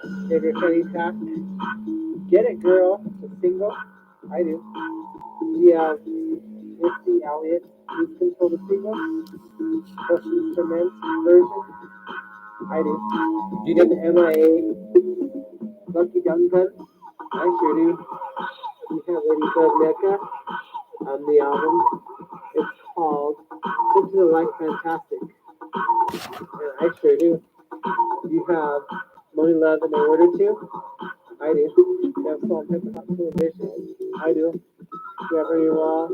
If you're Fanny Pack, Get It Girl, the single. I do. You have Missy Elliott, Who's Control the single. Plus Instruments version. I do. You You have do? the MIA, Lucky Duncan. I sure do. You have Lady Gaga on the album. It's called Into the Light Fantastic. And I sure do. You have Money, Love, and I Order To. I do. You have Salt, Pepper, Hot Television. I do. You have Remy Law.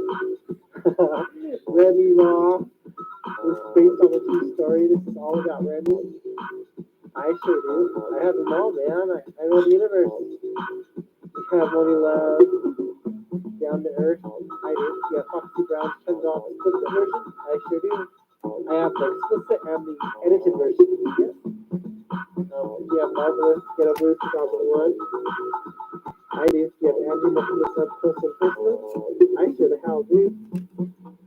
Remy Law is based on a true story. This is all about Remy. I sure do. I have them all, man. I know the universe. You have Money, Love, Down to Earth. I do. You have Foxy Brown's $10 explicit version. I sure do. I have the explicit and the edited version. Yes. You have Marvelous Ghetto Blues 2001. I do. You have Andy looking this up close and personal. I sure the hell do.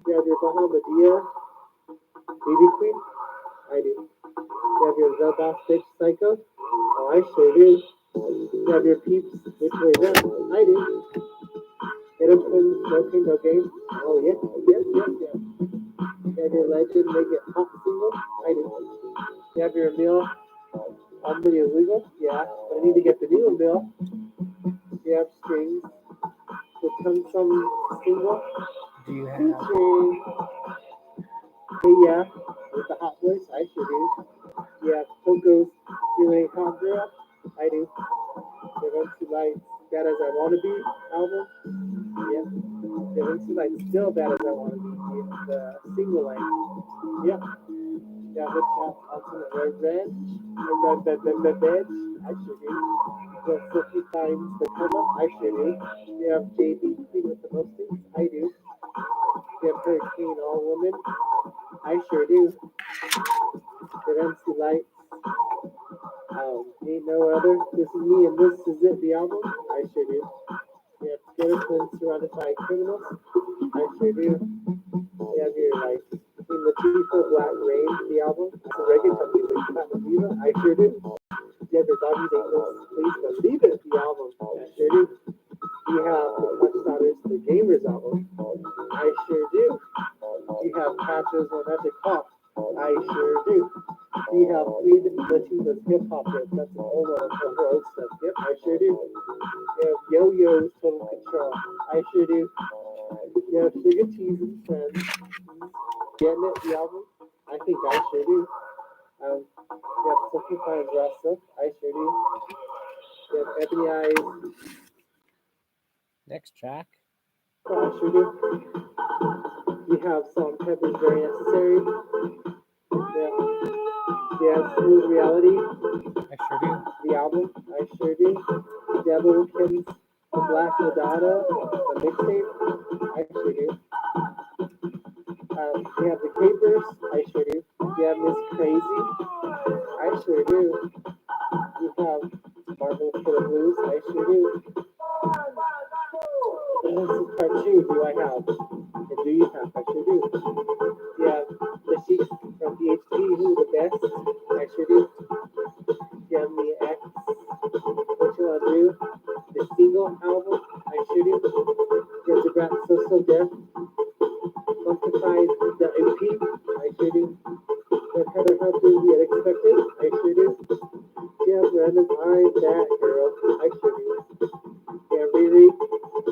You have your Bahamadia, Baby Queen. I do. You have your The Boss Bitch Psycho. Oh, I sure do. You have your Peeps, Which Way Up. I do. Get up in No Pain, No Gain. Oh, yes, yes, yes, yes. You have your Legend, Make It Hot single. I do. You have your Meal, Omni Illegal. Yeah, but I need to get the new Meal. You have Strings, the Tum Sum single. Do you have? Featuring Hey Yeah, with the hot voice. I sure do. You have Coco's doing Hot Girl. I do. You have MC Lights, Bad As I Wanna Be album. Yep. You have MC Lights, Still Bad As I Wanna Be. The single length. Yep. You have the Cat Ultimate Revenge. Revenge. I sure do. You have Sophie Finds the Come Up. I sure do. You have JB Queen with the Most Things. I do. You have Hurricane All Woman. I sure do. You have MC Lights. Ain't No Other. This Is Me and This Is It, the album. I sure do. You have Skeleton Surrounded by Criminals. I sure do. You have your like Queen Latifah Black Rain, the album. That's a reggaeton music. Platinum Diva. I sure do. You have your Doggies Ain't No Please Believe It, the album. I sure do. You have the Touchdowners, the Gamers album. I sure do. You have Patches on Magic Pop. I sure do. You have Queen Latifah's Hip Hop Hit. That's an old one of her old stuff. Yep, I sure do. You have Yo-Yo's Total Control. I sure do. You have Sugar Teas and Friends. Getting It, the album. I think I sure do. You have Sophie Finds Rasta. I sure do. You have Ebony Eyes. Next track. I sure do. You have Salt and Pepper's Very Necessary. You have Smooth Reality, I sure do. the album. I sure do. Devilkins, The Black Madonna, the mixtape. I sure do. You have The Capers. I sure do. You have Miss Crazy. I sure do. You have Marvelous for the Blues. I sure do. And this is part two. Do I have? And do you have? I sure do. You have The Sheets from PhD. Who the best? I sure do. You have The X. What You Wanna Do? The single album. I sure do. You have The Brat So Death. Funkified the EP. I sure do. You have Heather Hunter The Unexpected. I sure do. You have Random I That Girl. I sure do. You have Riri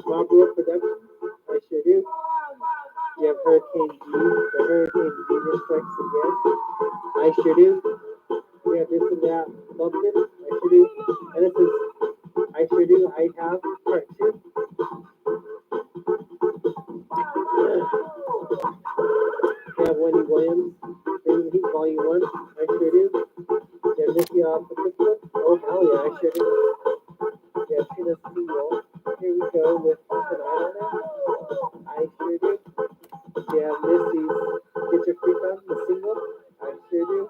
Marble Productions. I sure do. You have Hurricane G. The Hurricane Genius Strikes Again. I sure do. You have This and That Bumpkin. I sure do. And this is I sure do. I have part two. You have Wendy Williams. Bring the Heat Volume 1. I sure do. You have Nikki Patricia. Oh, hell yeah, I sure do. You have Tina Steele. Here we go with An Eye on It. I sure do. You have Missy's Get Your Freak On, the single. I sure do.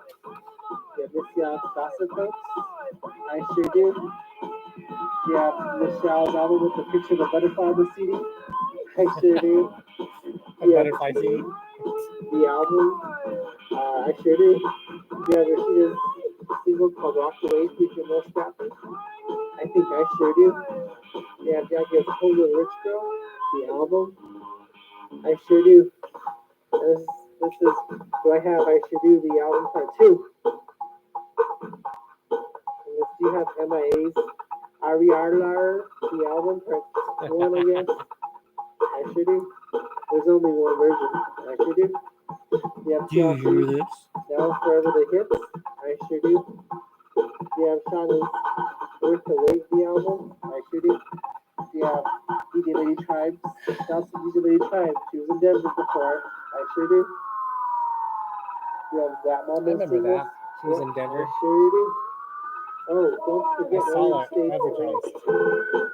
You have Missy Gossip Folks. I sure do. You have Michelle's album with the picture of a butterfly on the CD. I sure do. A You have butterfly T, CD. the album. I sure do. You have Rashida's single called Walk Away, featuring Will Stratton. sure do. Yeah, Jackie has Hold the Rich Girl, the album. I sure do. This is do I have I sure do the album part two. And this do you have MIA's RER the album part one I guess. I sure do. There's only one version. I sure do. You have Do you hear TLC this? Now Forever the Hits. I sure do. You have Shauna's Worth the Wait the album. I sure do. You have DJ Lady Tribes. That's DJ Lady Tribes. She was in Denver before. I sure do. You have that I Mama remember single. that. She was in I Denver. sure do. Oh, don't I forget saw Northern that States advertised.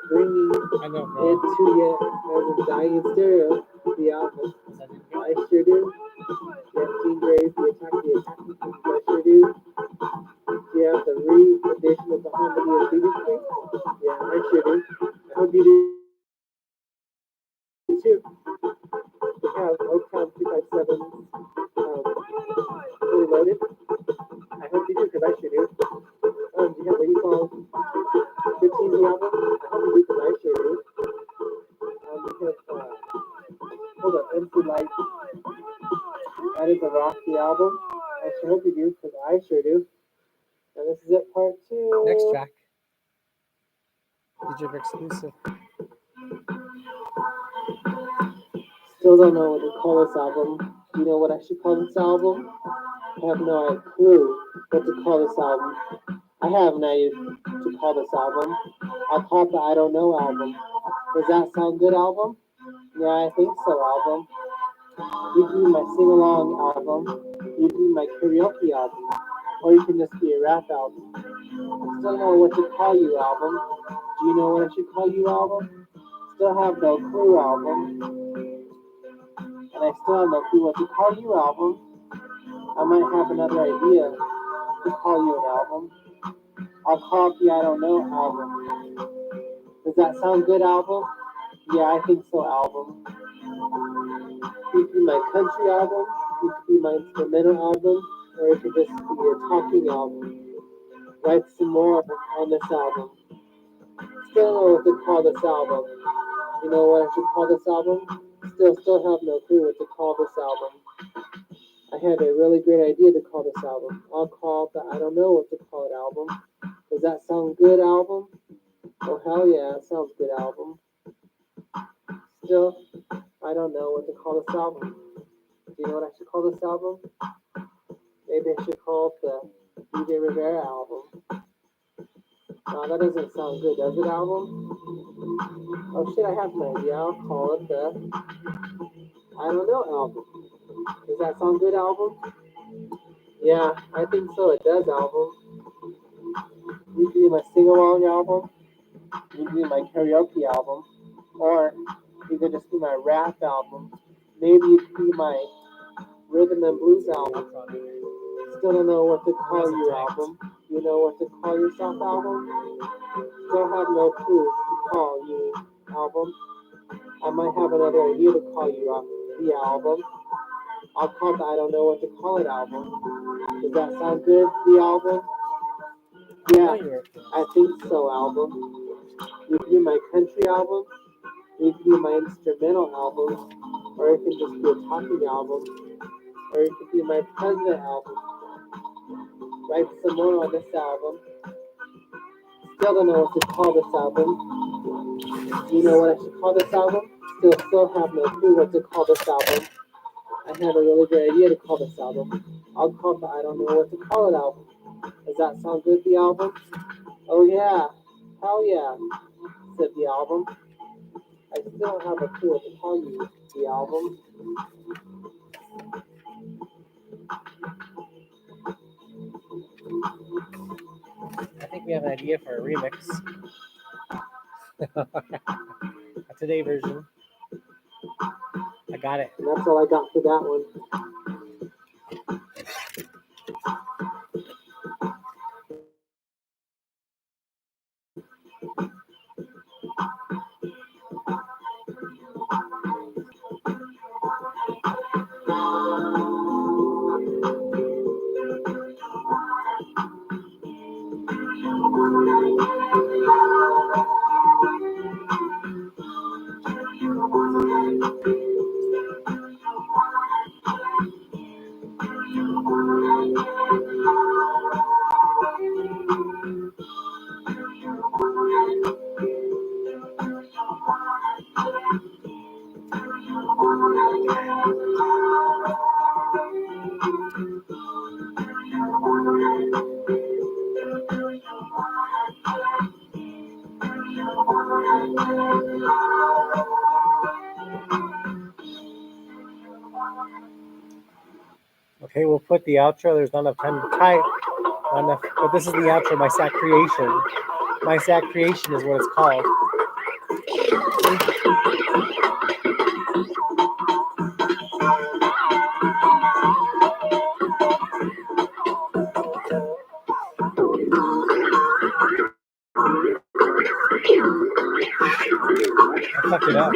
bringing I don't it know. to you as a dying stereo. The album. Is that in here? I sure do. You have Teen Graves, the Attacking. I sure do. You have the re-edition of the Harmony of Baby Queen. Yeah, I sure do. I hope you do too. We have Oaktown 257 fully loaded. I hope you do because I sure do. You have Lady Song 15 the album. I hope you do because I sure do. We have hold up, MC Light. That is a Rock the album. I sure hope you do because I sure do. And this is it, part two. Next track. DJ exclusive. Still don't know what to call this album. Do you know what I should call this album? I have no clue what to call this album. I have an idea to call this album. I'll call it the I Don't Know album. Does that sound good, album? Yeah, I think so, album. You can be my sing-along album. You can be my karaoke album. Or you can just be a rap album. I still don't know what to call you, album. Do you know what I should call you, album? Still have no clue, album. And I still have no clue what to call you, album. I might have another idea to call you an album. I'll call it the I Don't Know album. Does that sound good, album? Yeah, I think so, album. You could be my country album, you could be my instrumental album, or it could just be a talking album. Write some more on this album. Still don't know what to call this album. You know what I should call this album? Still have no clue what to call this album. I had a really great idea to call this album. I'll call it the I Don't Know What to Call It album. Does that sound good, album? Oh, hell yeah, it sounds good, album. Still, I don't know what to call this album. Do you know what I should call this album? Maybe I should call it the DJ Rivera album. That doesn't sound good, does it, album? Oh shit, I have an idea. I'll call it the I Don't Know album. Does that sound good, album? Yeah, I think so. It does, album. You can be my sing-along album. You can be my karaoke album. Or you could just be my rap album. Maybe you could be my rhythm and blues album. Still don't know what to call you, album. You know what to call yourself, album? Still have no clue to call you, album. I might have another idea to call you the album. I'll call it the I Don't Know What to Call It album. Does that sound good, the album? Yeah, I think so, album. You can be my country album. You can be my instrumental album. Or it can just be a talking album. Or it could be my president album. Write some more on this album. Still don't know what to call this album. Do you know what I should call this album? Still have no clue what to call this album. I had a really good idea to call this album. I'll call it the I Don't Know What to Call It album. Does that sound good, the album? Oh yeah. Hell yeah, said the album. I still don't have a clue what to call you, the album. I think we have an idea for a remix. A today version. I got it. And that's all I got for that one. Okay, we'll put the outro. There's not enough time to type. Not enough, but this is the outro. My sack creation. My sack creation is what it's called. I fucked it up.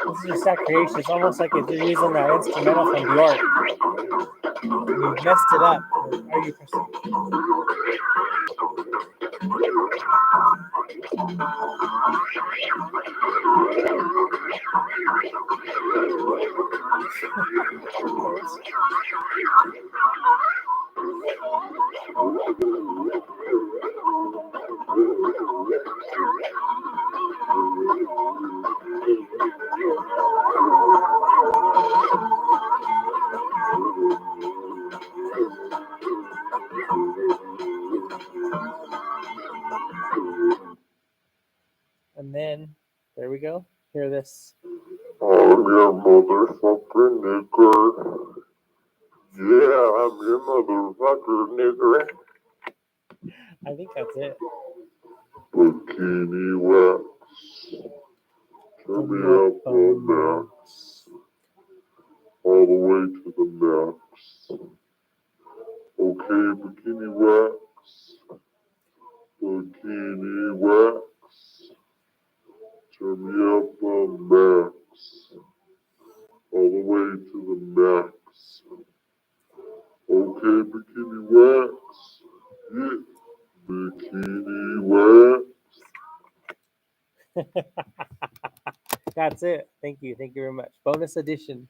This is your sack creation. It's almost like if you're using that instrumental from Bjork. You messed it up. Are you? And then there we go. Hear this. Oh, your motherfucker nigger. Yeah, I'm your motherfucker nigger. I think that's it. Bikini wax. Turn me up the max. All the way to the max. Okay, bikini wax. Bikini wax. Turn me up the max. All the way to the max. Okay, bikini wax. Yeah. Bikini wax. That's it. Thank you. Thank you very much. Bonus edition.